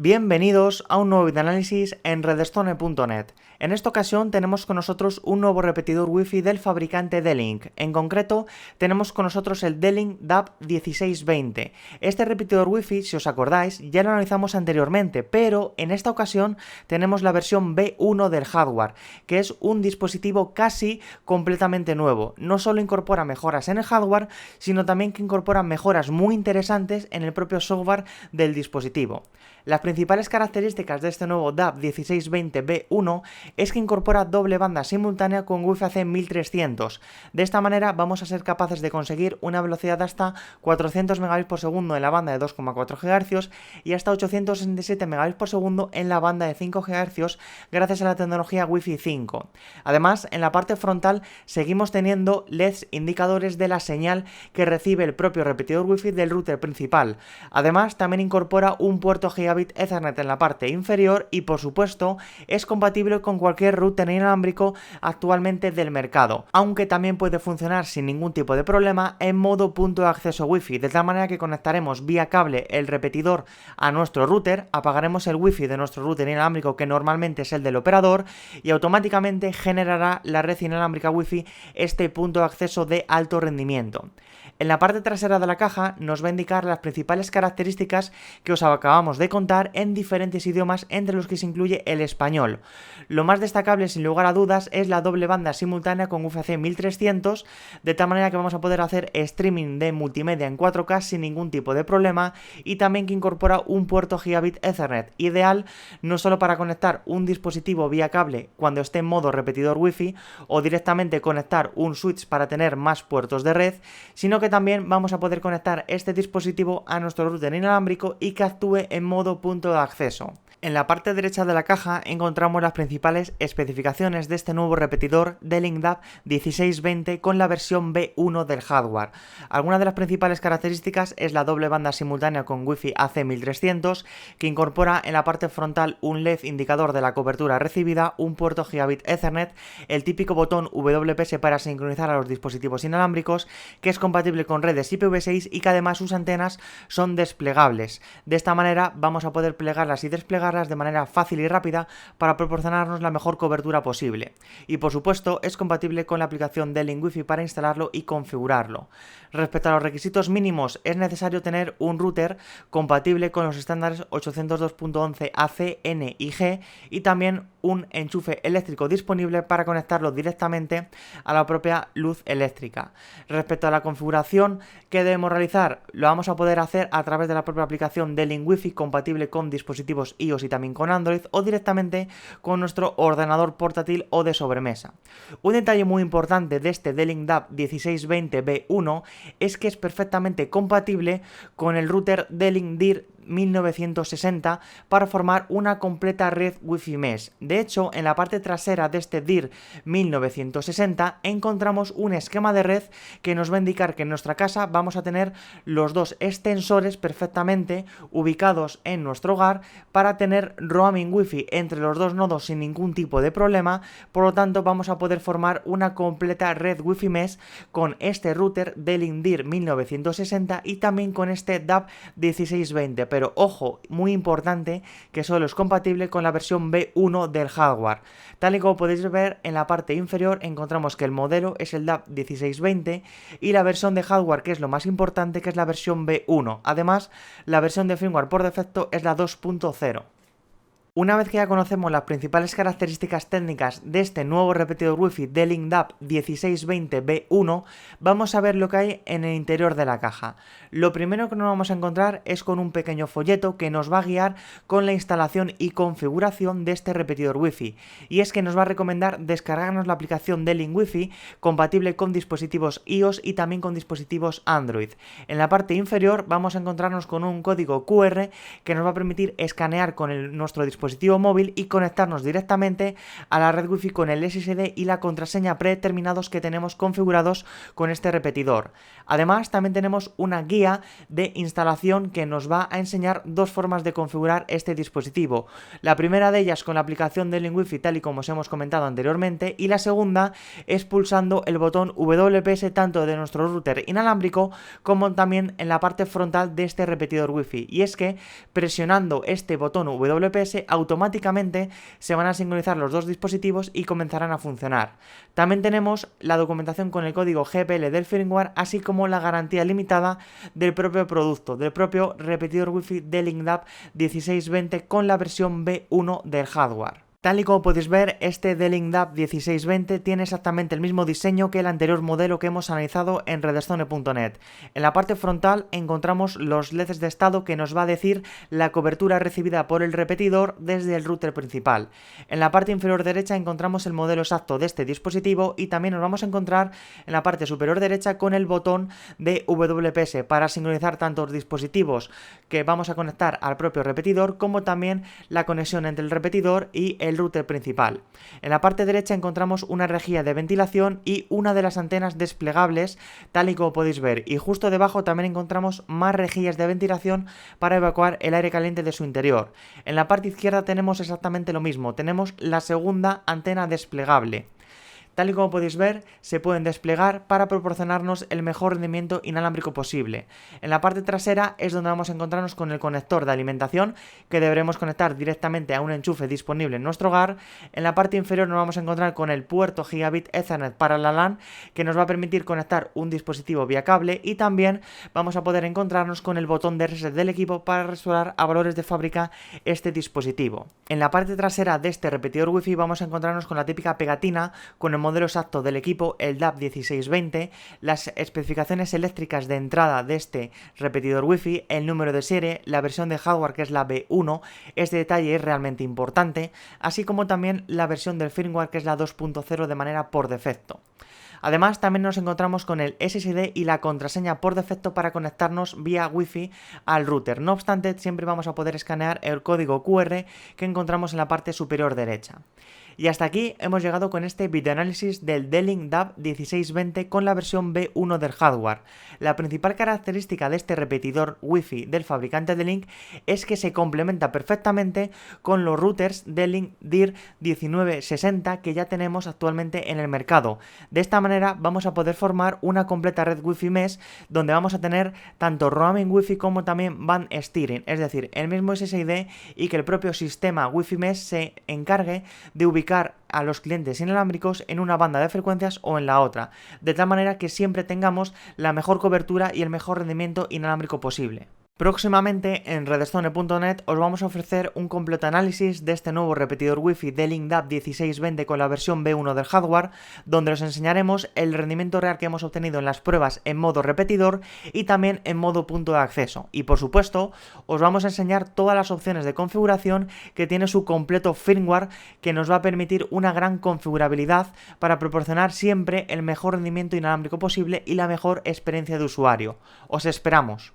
Bienvenidos a un nuevo videoanálisis en redstone.net. En esta ocasión tenemos con nosotros un nuevo repetidor Wi-Fi del fabricante D-Link. En concreto, tenemos con nosotros el D-Link DAP1620. Este repetidor Wi-Fi, si os acordáis, ya lo analizamos anteriormente, pero en esta ocasión tenemos la versión V1 del hardware, que es un dispositivo casi completamente nuevo. No solo incorpora mejoras en el hardware, sino también que incorpora mejoras muy interesantes en el propio software del dispositivo. Las principales características de este nuevo DAP1620V1 es que incorpora doble banda simultánea con Wi-Fi AC 1300. De esta manera vamos a ser capaces de conseguir una velocidad de hasta 400 Mbps en la banda de 2,4 GHz y hasta 867 Mbps en la banda de 5 GHz gracias a la tecnología Wi-Fi 5. Además, en la parte frontal seguimos teniendo LEDs indicadores de la señal que recibe el propio repetidor Wi-Fi del router principal. Además, también incorpora un puerto Gigabit Ethernet en la parte inferior y, por supuesto, es compatible con cualquier router inalámbrico actualmente del mercado, aunque también puede funcionar sin ningún tipo de problema en modo punto de acceso Wi-Fi, de tal manera que conectaremos vía cable el repetidor a nuestro router, apagaremos el Wi-Fi de nuestro router inalámbrico, que normalmente es el del operador, y automáticamente generará la red inalámbrica Wi-Fi este punto de acceso de alto rendimiento. En la parte trasera de la caja nos va a indicar las principales características que os acabamos de contar en diferentes idiomas, entre los que se incluye el español. Lo más destacable, sin lugar a dudas, es la doble banda simultánea con Wi-Fi AC 1300, de tal manera que vamos a poder hacer streaming de multimedia en 4K sin ningún tipo de problema, y también que incorpora un puerto Gigabit Ethernet, ideal no solo para conectar un dispositivo vía cable cuando esté en modo repetidor Wi-Fi o directamente conectar un switch para tener más puertos de red, sino que también vamos a poder conectar este dispositivo a nuestro router inalámbrico y que actúe en modo punto de acceso. En la parte derecha de la caja encontramos las principales especificaciones de este nuevo repetidor D-Link DAP1620 con la versión V1 del hardware. Algunas de las principales características es la doble banda simultánea con Wi-Fi AC 1300, que incorpora en la parte frontal un LED indicador de la cobertura recibida, un puerto Gigabit Ethernet, el típico botón WPS para sincronizar a los dispositivos inalámbricos, que es compatible con redes IPv6 y que además sus antenas son desplegables. De esta manera vamos a poder plegarlas y desplegarlas de manera fácil y rápida para proporcionarnos la mejor cobertura posible. Y por supuesto es compatible con la aplicación D-Link Wi-Fi para instalarlo y configurarlo. Respecto a los requisitos mínimos, es necesario tener un router compatible con los estándares 802.11 AC, N y G, y también un enchufe eléctrico disponible para conectarlo directamente a la propia luz eléctrica. Respecto a la configuración que debemos realizar, lo vamos a poder hacer a través de la propia aplicación D-Link Wi-Fi compatible con dispositivos iOS y también con Android, o directamente con nuestro ordenador portátil o de sobremesa. Un detalle muy importante de este D-Link DAP1620V1 es que es perfectamente compatible con el router D-Link DIR 1960 para formar una completa red Wi-Fi Mesh. De hecho, en la parte trasera de este DIR 1960 encontramos un esquema de red que nos va a indicar que en nuestra casa vamos a tener los dos extensores perfectamente ubicados en nuestro hogar para tener roaming Wi-Fi entre los dos nodos sin ningún tipo de problema. Por lo tanto, vamos a poder formar una completa red Wi-Fi Mesh con este router D-Link DIR 1960 y también con este DAP1620. Pero ojo, muy importante, que solo es compatible con la versión V1 del hardware. Tal y como podéis ver en la parte inferior encontramos que el modelo es el DAP1620 y la versión de hardware, que es lo más importante, que es la versión V1. Además, la versión de firmware por defecto es la 2.0. Una vez que ya conocemos las principales características técnicas de este nuevo repetidor Wi-Fi D-Link DAP1620V1, vamos a ver lo que hay en el interior de la caja. Lo primero que nos vamos a encontrar es con un pequeño folleto que nos va a guiar con la instalación y configuración de este repetidor Wi-Fi, y es que nos va a recomendar descargarnos la aplicación D-Link Wi-Fi compatible con dispositivos iOS y también con dispositivos Android. En la parte inferior vamos a encontrarnos con un código QR que nos va a permitir escanear con nuestro dispositivo dispositivo móvil y conectarnos directamente a la red Wi-Fi con el SSD y la contraseña predeterminados que tenemos configurados con este repetidor. Además, también tenemos una guía de instalación que nos va a enseñar dos formas de configurar este dispositivo. La primera de ellas con la aplicación de D-Link Wi-Fi, tal y como os hemos comentado anteriormente, y la segunda es pulsando el botón WPS tanto de nuestro router inalámbrico como también en la parte frontal de este repetidor Wi-Fi. Y es que presionando este botón WPS automáticamente se van a sincronizar los dos dispositivos y comenzarán a funcionar. También tenemos la documentación con el código GPL del firmware, así como la garantía limitada del propio producto, del propio repetidor Wi-Fi D-Link DAB 1620 con la versión V1 del hardware. Tal y como podéis ver, este D-Link DAB 1620 tiene exactamente el mismo diseño que el anterior modelo que hemos analizado en redstone.net. En la parte frontal encontramos los LEDs de estado que nos va a decir la cobertura recibida por el repetidor desde el router principal. En la parte inferior derecha encontramos el modelo exacto de este dispositivo y también nos vamos a encontrar en la parte superior derecha con el botón de WPS para sincronizar tanto los dispositivos que vamos a conectar al propio repetidor como también la conexión entre el repetidor y el router principal. En la parte derecha encontramos una rejilla de ventilación y una de las antenas desplegables, tal y como podéis ver, y justo debajo también encontramos más rejillas de ventilación para evacuar el aire caliente de su interior. En la parte izquierda tenemos exactamente lo mismo, tenemos la segunda antena desplegable. Tal y como podéis ver, se pueden desplegar para proporcionarnos el mejor rendimiento inalámbrico posible. En la parte trasera es donde vamos a encontrarnos con el conector de alimentación que deberemos conectar directamente a un enchufe disponible en nuestro hogar. En la parte inferior nos vamos a encontrar con el puerto Gigabit Ethernet para la LAN que nos va a permitir conectar un dispositivo vía cable, y también vamos a poder encontrarnos con el botón de reset del equipo para restaurar a valores de fábrica este dispositivo. En la parte trasera de este repetidor Wi-Fi vamos a encontrarnos con la típica pegatina con el modelo exacto del equipo, el DAB 1620, las especificaciones eléctricas de entrada de este repetidor Wi-Fi, el número de serie, la versión de hardware que es la V1, este detalle es realmente importante, así como también la versión del firmware que es la 2.0 de manera por defecto. Además, también nos encontramos con el SSD y la contraseña por defecto para conectarnos vía Wi-Fi al router. No obstante, siempre vamos a poder escanear el código QR que encontramos en la parte superior derecha. Y hasta aquí hemos llegado con este videoanálisis del D-Link DAB 1620 con la versión V1 del hardware. La principal característica de este repetidor Wi-Fi del fabricante D-Link es que se complementa perfectamente con los routers D-Link DIR 1960 que ya tenemos actualmente en el mercado. De esta manera vamos a poder formar una completa red Wi-Fi mesh donde vamos a tener tanto roaming Wi-Fi como también band steering, es decir, el mismo SSID, y que el propio sistema Wi-Fi mesh se encargue de ubicar a los clientes inalámbricos en una banda de frecuencias o en la otra, de tal manera que siempre tengamos la mejor cobertura y el mejor rendimiento inalámbrico posible. Próximamente en redstone.net os vamos a ofrecer un completo análisis de este nuevo repetidor Wi-Fi D-Link DAB 1620 con la versión V1 del hardware, donde os enseñaremos el rendimiento real que hemos obtenido en las pruebas en modo repetidor y también en modo punto de acceso. Y por supuesto, os vamos a enseñar todas las opciones de configuración que tiene su completo firmware, que nos va a permitir una gran configurabilidad para proporcionar siempre el mejor rendimiento inalámbrico posible y la mejor experiencia de usuario. Os esperamos.